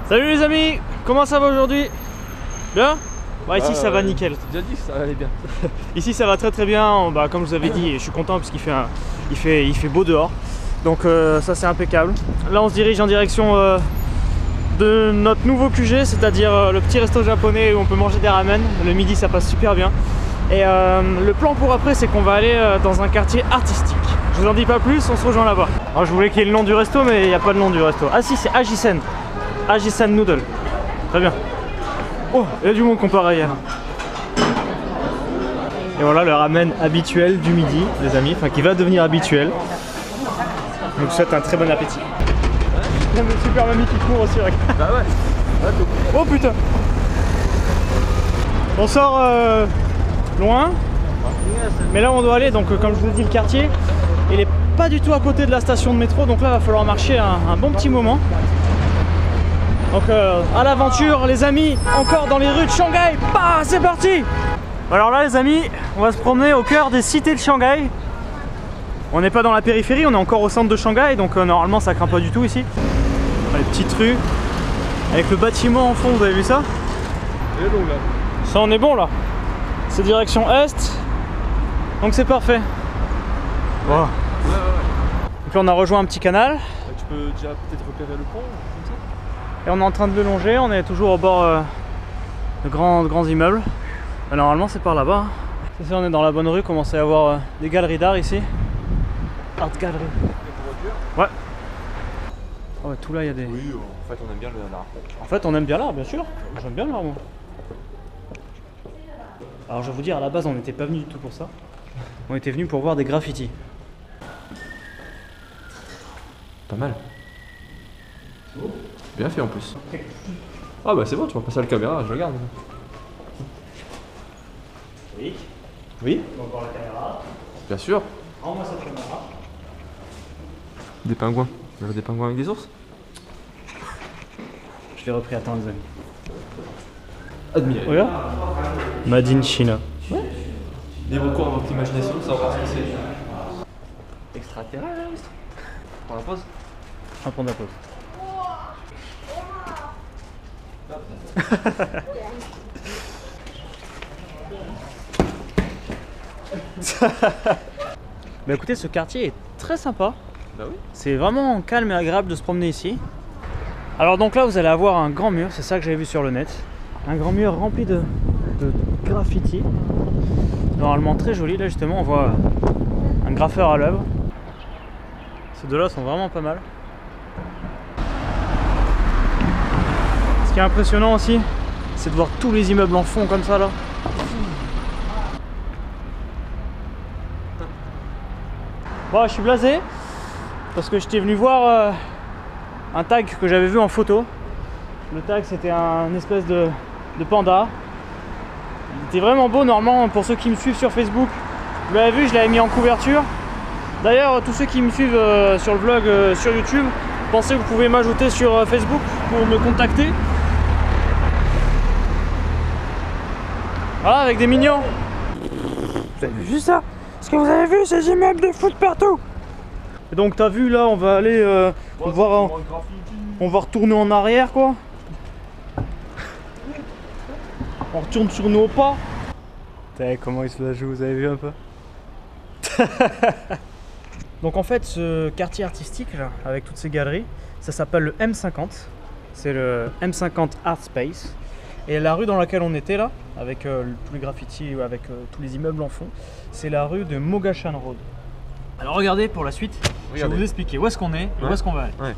Salut les amis, comment ça va aujourd'hui? Bien? Bah ici ça va nickel. J'ai déjà dit que ça allait bien. Ici ça va très bien, bah, comme je vous avais dit, je suis content parce qu'il fait, il fait beau dehors. Donc ça c'est impeccable. Là on se dirige en direction de notre nouveau QG, c'est-à-dire le petit resto japonais où on peut manger des ramen. Le midi ça passe super bien. Et le plan pour après c'est qu'on va aller dans un quartier artistique. Je vous en dis pas plus, on se rejoint là-bas. Alors je voulais qu'il y ait le nom du resto mais il n'y a pas de nom du resto. Ah si, c'est Ajisen. Ajisen Noodle. Très bien. Oh, il y a du monde comparé. Et voilà le ramen habituel du midi, les amis, enfin qui va devenir habituel. Je vous souhaite un très bon appétit. Il y a le super mamie qui court aussi. Bah ouais. Oh putain. On sort loin. Mais là on doit aller, donc comme je vous ai dit, le quartier, il est pas du tout à côté de la station de métro. Donc là il va falloir marcher un bon petit moment. Donc à l'aventure les amis, encore dans les rues de Shanghai. Bah, c'est parti. Alors là les amis, on va se promener au cœur des cités de Shanghai. On n'est pas dans la périphérie, on est encore au centre de Shanghai, donc normalement ça craint pas du tout ici. Les petites rues, avec le bâtiment en fond, vous avez vu ça? Il est long là. Ça on est bon là. C'est direction est, donc c'est parfait. Wow. Ouais. Donc là on a rejoint un petit canal. Tu peux déjà peut-être repérer le pont, comme ça? Et on est en train de le longer, on est toujours au bord de grands immeubles. Et normalement c'est par là-bas. C'est ça, on est dans la bonne rue, commence à y avoir des galeries d'art ici. Art gallery. Ouais. Oh, ouais, tout là il y a des... Oui, en fait on aime bien l'art. En fait on aime bien l'art, bien sûr. J'aime bien l'art moi. Alors je vais vous dire, à la base on n'était pas venu du tout pour ça. On était venu pour voir des graffitis. Pas mal. Bien fait en plus. Ah bah c'est bon, tu vas passer à la caméra, je regarde. Oui. Oui. On va voir la caméra. Bien sûr. Rends-moi cette caméra. Des pingouins. Il y avait des pingouins avec des ours? Je l'ai repris, attends les amis. Admiré. Regarde. Made in China. Ouais. Des recours à votre imagination, ça va voir ce que c'est. Extraterrestre. Prends la pause. On va prendre la pause. Bah écoutez, ce quartier est très sympa. Bah oui. C'est vraiment calme et agréable de se promener ici. Alors donc là vous allez avoir un grand mur, c'est ça que j'avais vu sur le net. Un grand mur rempli de graffitis. Normalement très joli, là justement on voit un graffeur à l'œuvre. Ces deux là sont vraiment pas mal. Ce qui est impressionnant aussi, c'est de voir tous les immeubles en fond comme ça là. Bon, je suis blasé parce que j'étais venu voir un tag que j'avais vu en photo. Le tag c'était un espèce de panda. Il était vraiment beau. Normalement, pour ceux qui me suivent sur Facebook, vous l'avez vu, je l'avais mis en couverture. D'ailleurs, tous ceux qui me suivent sur le vlog sur YouTube, pensez que vous pouvez m'ajouter sur Facebook pour me contacter. Voilà, avec des mignons. Vous avez vu ça? Est-ce que vous avez vu ces immeubles de foot partout? Et donc t'as vu là, on va aller, on va retourner en arrière quoi. On retourne sur nos pas. T'as comment il se la joue, vous avez vu un peu? Donc en fait ce quartier artistique là, avec toutes ces galeries, ça s'appelle le M50. C'est le M50 Art Space. Et la rue dans laquelle on était là, avec tous les graffitis, avec tous les immeubles en fond, c'est la rue de Mogashan Road. Alors regardez pour la suite, je vais vous expliquer où est-ce qu'on est et où est-ce qu'on va aller. Ouais.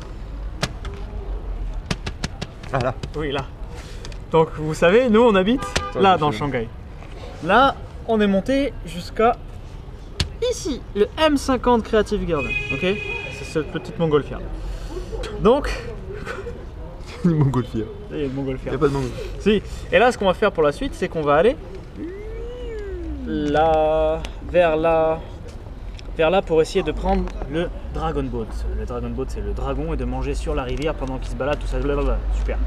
Ah là. Oui là. Donc vous savez, nous on habite là dans Shanghai. Là on est monté jusqu'à ici, le M50 Creative Garden. Ok, c'est cette petite montgolfière. Donc... Une montgolfière. Là, il y a une montgolfière. Il n'y a pas de mongol. Si. Et là, ce qu'on va faire pour la suite, c'est qu'on va aller là, vers là pour essayer de prendre le Dragon Boat. Le Dragon Boat, c'est le dragon et de manger sur la rivière pendant qu'il se balade, tout ça. Blablabla. Super.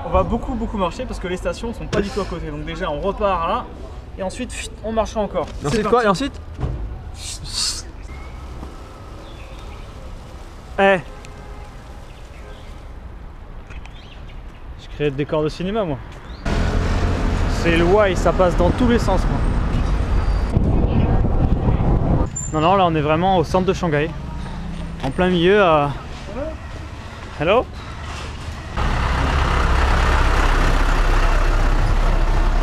On va beaucoup marcher parce que les stations sont pas du tout à côté. Donc déjà, on repart là et ensuite, on marche encore. Et ensuite quoi? Et ensuite? Eh. créer des décors de cinéma, moi. C'est le why, ça passe dans tous les sens, moi. Non, non, là on est vraiment au centre de Shanghai. En plein milieu à... Hello?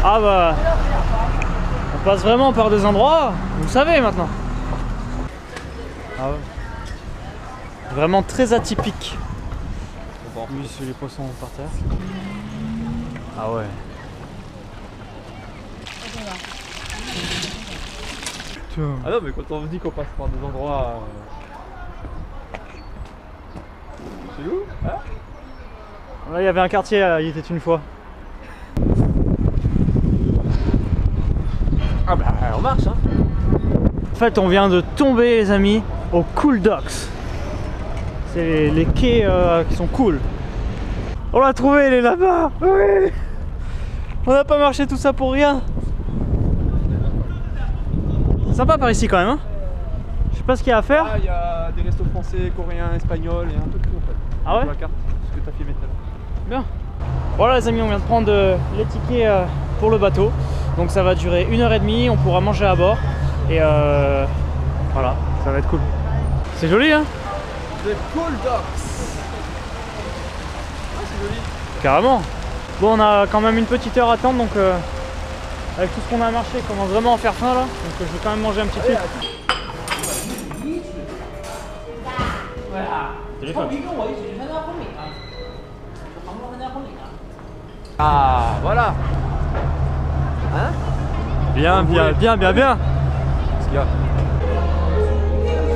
Ah bah... On passe vraiment par des endroits, vous savez maintenant. Ah ouais. Vraiment très atypique. Oui, les poissons par terre. Ah ouais. Ah non, mais quand on vous dit qu'on passe par des endroits... C'est où hein? Là, il y avait un quartier, il était une fois. Ah bah, on marche, hein. En fait, on vient de tomber, les amis, au Cool Docks. C'est les quais qui sont cool. On l'a trouvé, il est là-bas. Oui. On n'a pas marché tout ça pour rien. Sympa par ici quand même, hein. Je sais pas ce qu'il y a à faire. Ah, il y a des restos français, coréens, espagnols, et un peu de tout en fait. Ah ouais? Sur la carte, ce que t'as filmé tout à l'heure. Bien. Voilà les amis, on vient de prendre les tickets pour le bateau. Donc ça va durer 1h30, on pourra manger à bord. Et voilà, ça va être cool. C'est joli, hein? The Cool Docks. Ah, c'est joli. Carrément. Bon, on a quand même une petite heure à attendre, donc avec tout ce qu'on a marché, on commence vraiment à faire faim là. Donc je vais quand même manger un petit truc. Téléphone. Ah, voilà. Hein? Bien, bien, bien, bien, bien. Qu'est-ce qu'il y a?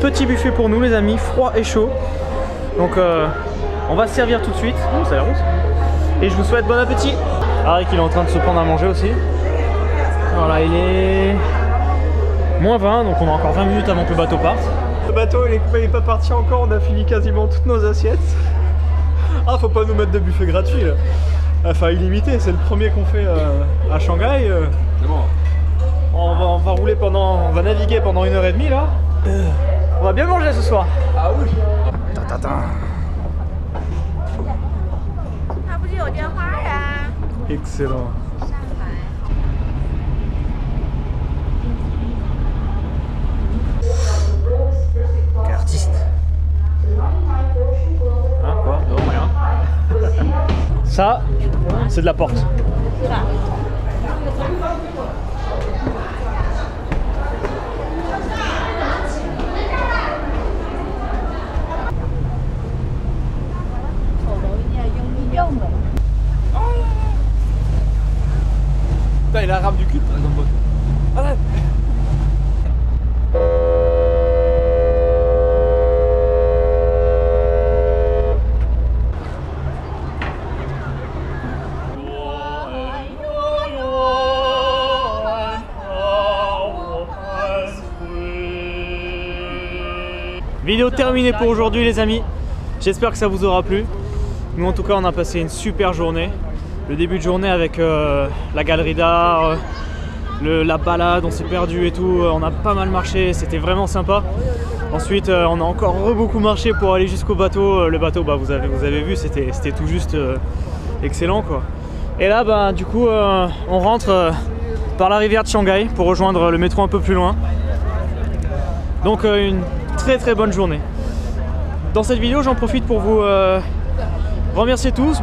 Petit buffet pour nous les amis, froid et chaud. Donc on va se servir tout de suite. Ça a l'air bon. Et je vous souhaite bon appétit. Arik il est en train de se prendre à manger aussi. Voilà, il est moins 20, donc on a encore 20 minutes avant que le bateau parte. Le bateau il est pas parti encore, on a fini quasiment toutes nos assiettes. Ah, faut pas nous mettre de buffet gratuit là. Enfin illimité, c'est le premier qu'on fait à Shanghai. C'est bon. On va rouler on va naviguer pendant 1h30 là. On va bien manger ce soir. Ah oui. Excellent. Quel artiste. Hein, quoi? Non, rien. Ça, c'est de la porte. Putain, il a la rame du cul dans le bateau. Arrête. Vidéo terminée pour aujourd'hui les amis. J'espère que ça vous aura plu. Nous en tout cas on a passé une super journée. Le début de journée avec la galerie d'art, la balade, on s'est perdu et tout. On a pas mal marché, c'était vraiment sympa. Ensuite on a encore beaucoup marché pour aller jusqu'au bateau. Le bateau bah, vous avez vu, c'était tout juste excellent quoi. Et là bah, du coup on rentre par la rivière de Shanghai pour rejoindre le métro un peu plus loin. Donc une très bonne journée. Dans cette vidéo j'en profite pour vous remercier tous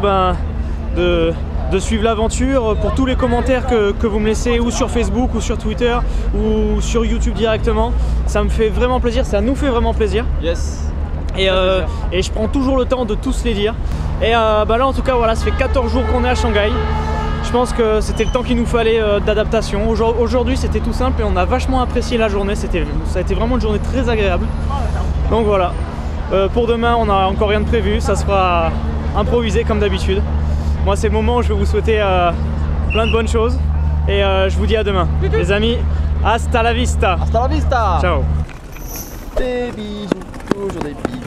de suivre l'aventure, pour tous les commentaires que vous me laissez ou sur Facebook ou sur Twitter ou sur YouTube directement. Ça me fait vraiment plaisir, ça nous fait vraiment plaisir. Yes. Et je prends toujours le temps de tous les lire. Et bah là en tout cas voilà, ça fait 14 jours qu'on est à Shanghai. Je pense que c'était le temps qu'il nous fallait d'adaptation. Aujourd'hui c'était tout simple et on a vachement apprécié la journée. Ça a été vraiment une journée très agréable. Donc voilà. Pour demain on n'a encore rien de prévu, ça sera improvisé comme d'habitude. Moi c'est le moment où je vais vous souhaiter plein de bonnes choses. Et je vous dis à demain. Les amis, hasta la vista. Hasta la vista. Ciao. Des bisous, toujours des bisous.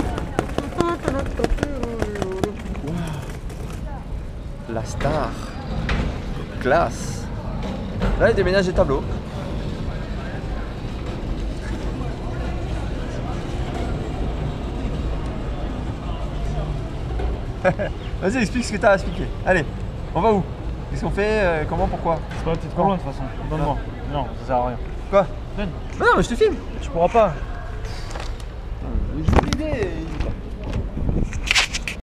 La star. Classe. Là il déménage les tableaux. Vas-y, explique ce que t'as à expliquer. Allez. On va où? Qu'est-ce qu'on fait? Comment? Pourquoi? C'est pas, t'es trop loin de toute façon. Donne-moi. Non, ça sert à rien. Quoi? Donne. Non, mais je te filme. Tu pourras pas.